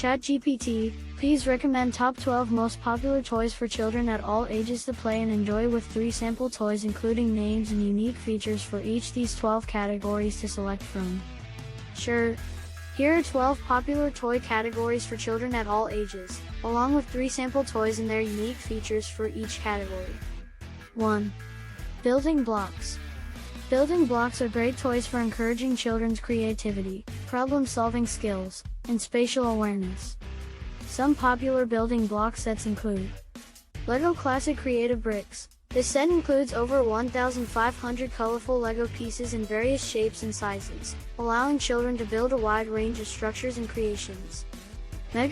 ChatGPT, please recommend top 12 most popular toys for children at all ages to play and enjoy with 3 sample toys including names and unique features for each these 12 categories to select from. Sure. Here are 12 popular toy categories for children at all ages, along with 3 sample toys and their unique features for each category. 1. Building blocks. Building blocks are great toys for encouraging children's creativity, problem-solving skills, and spatial awareness. Some popular building block sets include LEGO Classic Creative Bricks. This set includes over 1,500 colorful LEGO pieces in various shapes and sizes, allowing children to build a wide range of structures and creations.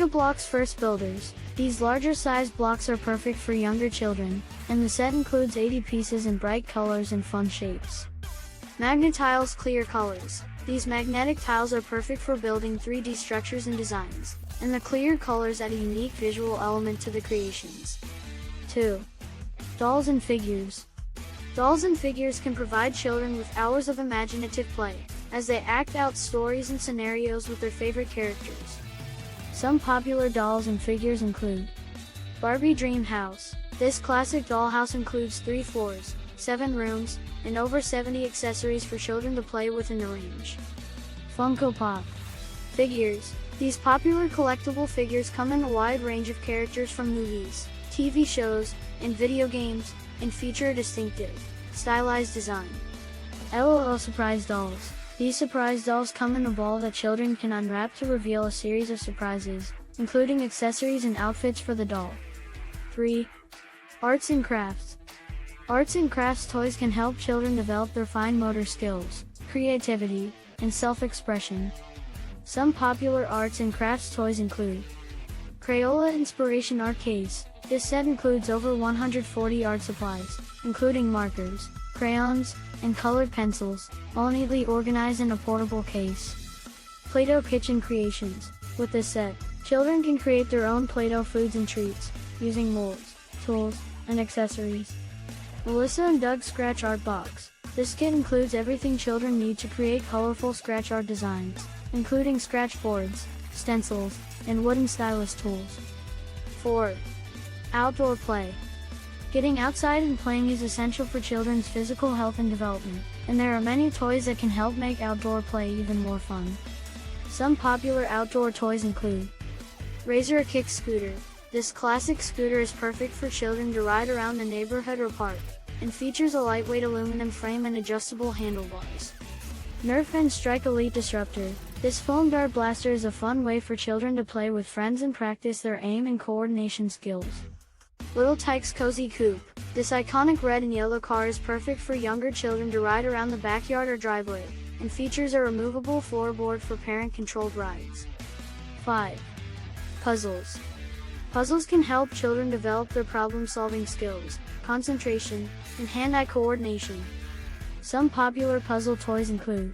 Bloks First Builders. These larger-sized blocks are perfect for younger children, and the set includes 80 pieces in bright colors and fun shapes. Tiles Clear Colors. These magnetic tiles are perfect for building 3D structures and designs, and the clear colors add a unique visual element to the creations. 2. Dolls and Figures. Dolls and figures can provide children with hours of imaginative play, as they act out stories and scenarios with their favorite characters. Some popular dolls and figures include Barbie Dream House. This classic dollhouse includes 3 floors, 7 rooms, and over 70 accessories for children to play with and arrange. Funko Pop Figures. These popular collectible figures come in a wide range of characters from movies, TV shows, and video games, and feature a distinctive, stylized design. LOL Surprise Dolls. These surprise dolls come in a ball that children can unwrap to reveal a series of surprises, including accessories and outfits for the doll. 3. Arts and Crafts. Arts and crafts toys can help children develop their fine motor skills, creativity, and self-expression. Some popular arts and crafts toys include Crayola Inspiration Art Case. This set includes over 140 art supplies, including markers, crayons, and colored pencils, all neatly organized in a portable case. Play-Doh Kitchen Creations. With this set, children can create their own Play-Doh foods and treats, using molds, tools, and accessories. Melissa and Doug Scratch Art Box. This kit includes everything children need to create colorful scratch art designs, including scratch boards, stencils, and wooden stylus tools. 4. Outdoor Play. Getting outside and playing is essential for children's physical health and development, and there are many toys that can help make outdoor play even more fun. Some popular outdoor toys include Razor Kick Scooter. This classic scooter is perfect for children to ride around the neighborhood or park, and features a lightweight aluminum frame and adjustable handlebars. Nerf and Strike Elite Disruptor. This foam dart blaster is a fun way for children to play with friends and practice their aim and coordination skills. Little Tykes Cozy Coupe. This iconic red and yellow car is perfect for younger children to ride around the backyard or driveway, and features a removable floorboard for parent-controlled rides. 5. Puzzles. Puzzles can help children develop their problem-solving skills, concentration, and hand-eye coordination. Some popular puzzle toys include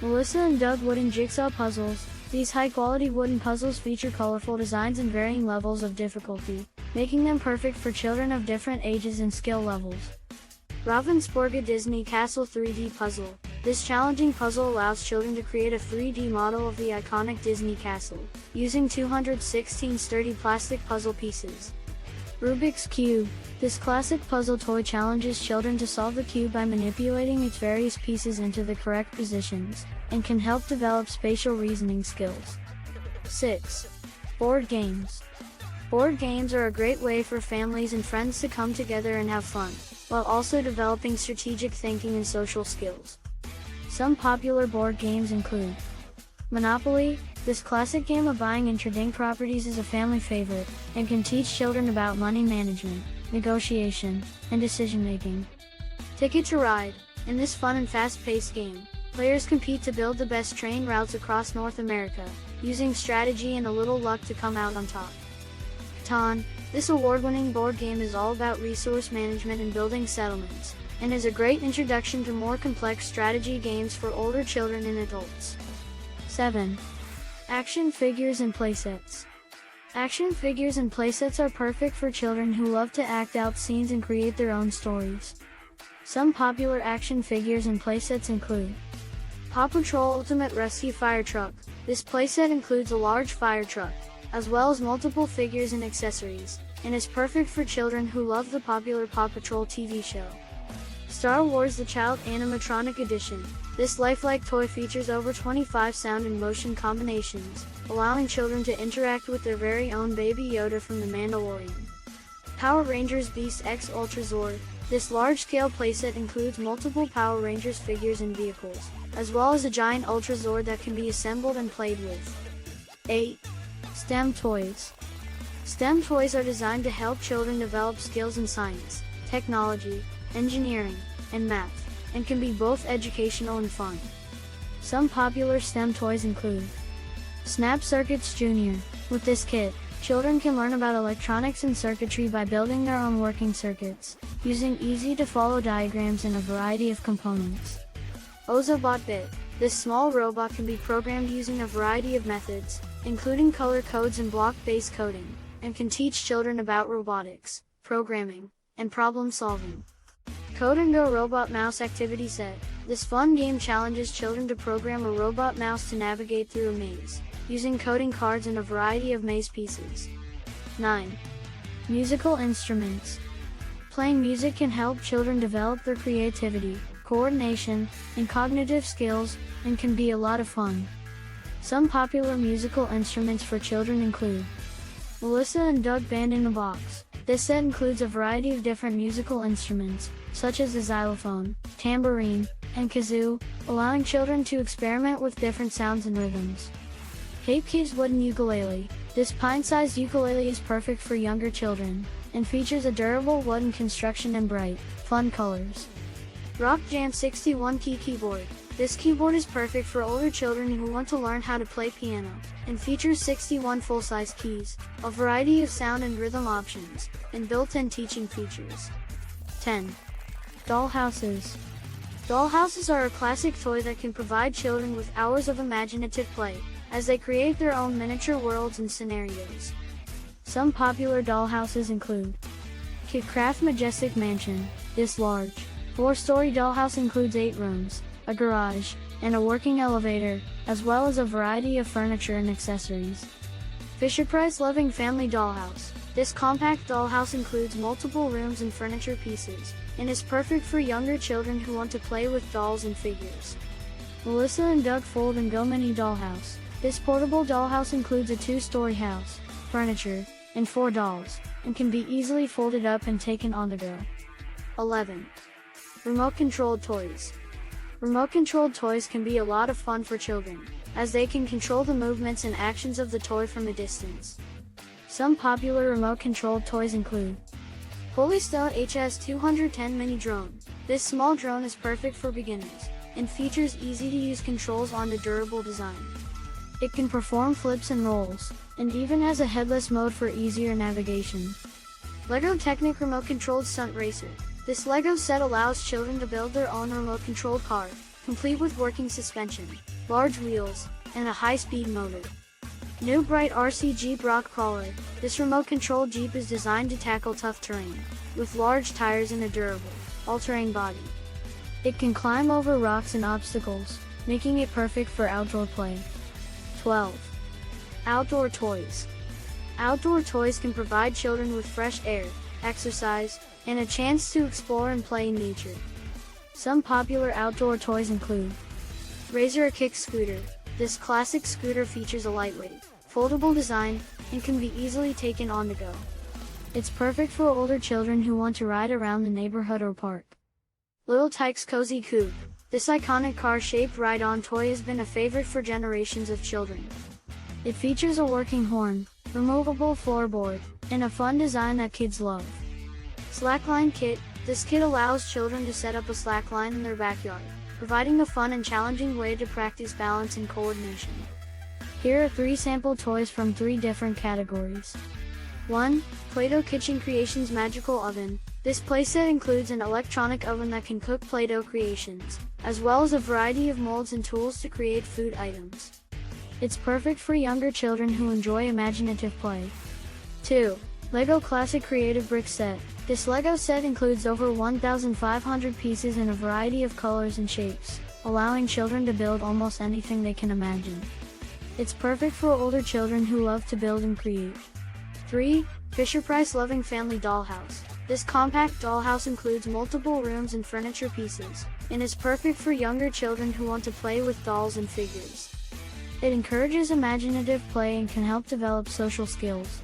Melissa and Doug Wooden Jigsaw Puzzles. These high-quality wooden puzzles feature colorful designs and varying levels of difficulty, making them perfect for children of different ages and skill levels. Ravensburger Disney Castle 3D Puzzle. This challenging puzzle allows children to create a 3D model of the iconic Disney castle, using 216 sturdy plastic puzzle pieces. Rubik's Cube. This classic puzzle toy challenges children to solve the cube by manipulating its various pieces into the correct positions, and can help develop spatial reasoning skills. 6. Board Games. Board games are a great way for families and friends to come together and have fun, while also developing strategic thinking and social skills. Some popular board games include Monopoly. This classic game of buying and trading properties is a family favorite, and can teach children about money management, negotiation, and decision-making. Ticket to Ride. In this fun and fast-paced game, players compete to build the best train routes across North America, using strategy and a little luck to come out on top. Catan. This award-winning board game is all about resource management and building settlements, and is a great introduction to more complex strategy games for older children and adults. 7. Action Figures and Playsets. Action figures and playsets are perfect for children who love to act out scenes and create their own stories. Some popular action figures and playsets include Paw Patrol Ultimate Rescue Fire Truck. This playset includes a large fire truck, as well as multiple figures and accessories, and is perfect for children who love the popular Paw Patrol TV show. Star Wars: The Child Animatronic Edition. This lifelike toy features over 25 sound and motion combinations, allowing children to interact with their very own Baby Yoda from The Mandalorian. Power Rangers Beast X Ultra Zord. This large-scale playset includes multiple Power Rangers figures and vehicles, as well as a giant Ultra Zord that can be assembled and played with. 8. STEM Toys. STEM toys are designed to help children develop skills in science, technology, engineering, and math, and can be both educational and fun. Some popular STEM toys include Snap Circuits Jr. With this kit, children can learn about electronics and circuitry by building their own working circuits, using easy-to-follow diagrams and a variety of components. Ozobot Bit. This small robot can be programmed using a variety of methods, including color codes and block-based coding, and can teach children about robotics, programming, and problem-solving. Code and Go Robot Mouse Activity Set. This fun game challenges children to program a robot mouse to navigate through a maze, using coding cards and a variety of maze pieces. 9. Musical Instruments. Playing music can help children develop their creativity, coordination, and cognitive skills, and can be a lot of fun. Some popular musical instruments for children include Melissa and Doug Band in a Box. This set includes a variety of different musical instruments, such as the xylophone, tambourine, and kazoo, allowing children to experiment with different sounds and rhythms. Cape Kids Wooden Ukulele. This pint-sized ukulele is perfect for younger children, and features a durable wooden construction and bright, fun colors. Rock Jam 61 Key Keyboard. This keyboard is perfect for older children who want to learn how to play piano, and features 61 full-size keys, a variety of sound and rhythm options, and built-in teaching features. 10. Dollhouses. Dollhouses are a classic toy that can provide children with hours of imaginative play, as they create their own miniature worlds and scenarios. Some popular dollhouses include KidCraft Majestic Mansion. This large, 4-story dollhouse includes 8 rooms, a garage, and a working elevator, as well as a variety of furniture and accessories. Fisher-Price Loving Family Dollhouse. This compact dollhouse includes multiple rooms and furniture pieces, and is perfect for younger children who want to play with dolls and figures. Melissa and Doug Fold and Go Mini Dollhouse. This portable dollhouse includes a 2-story house, furniture, and 4 dolls, and can be easily folded up and taken on the go. 11. Remote-controlled toys. Remote-controlled toys can be a lot of fun for children, as they can control the movements and actions of the toy from a distance. Some popular remote-controlled toys include Holystone HS210 Mini Drone. This small drone is perfect for beginners, and features easy-to-use controls on the durable design. It can perform flips and rolls, and even has a headless mode for easier navigation. LEGO Technic Remote-Controlled Stunt Racer. This LEGO set allows children to build their own remote-controlled car, complete with working suspension, large wheels, and a high-speed motor. New Bright RC Jeep Rock Crawler. This remote-controlled Jeep is designed to tackle tough terrain, with large tires and a durable, all-terrain body. It can climb over rocks and obstacles, making it perfect for outdoor play. 12. Outdoor Toys. Outdoor toys can provide children with fresh air, exercise, and a chance to explore and play in nature. Some popular outdoor toys include Razor Kick Scooter. This classic scooter features a lightweight, foldable design, and can be easily taken on the go. It's perfect for older children who want to ride around the neighborhood or park. Little Tikes Cozy Coupe. This iconic car-shaped ride-on toy has been a favorite for generations of children. It features a working horn, removable floorboard, and a fun design that kids love. Slackline Kit. This kit allows children to set up a slackline in their backyard, providing a fun and challenging way to practice balance and coordination. Here are 3 sample toys from 3 different categories. 1. Play-Doh Kitchen Creations Magical Oven. This playset includes an electronic oven that can cook Play-Doh creations, as well as a variety of molds and tools to create food items. It's perfect for younger children who enjoy imaginative play. 2. LEGO Classic Creative Brick Set. This LEGO set includes over 1,500 pieces in a variety of colors and shapes, allowing children to build almost anything they can imagine. It's perfect for older children who love to build and create. 3. Fisher-Price Loving Family Dollhouse. This compact dollhouse includes multiple rooms and furniture pieces, and is perfect for younger children who want to play with dolls and figures. It encourages imaginative play and can help develop social skills.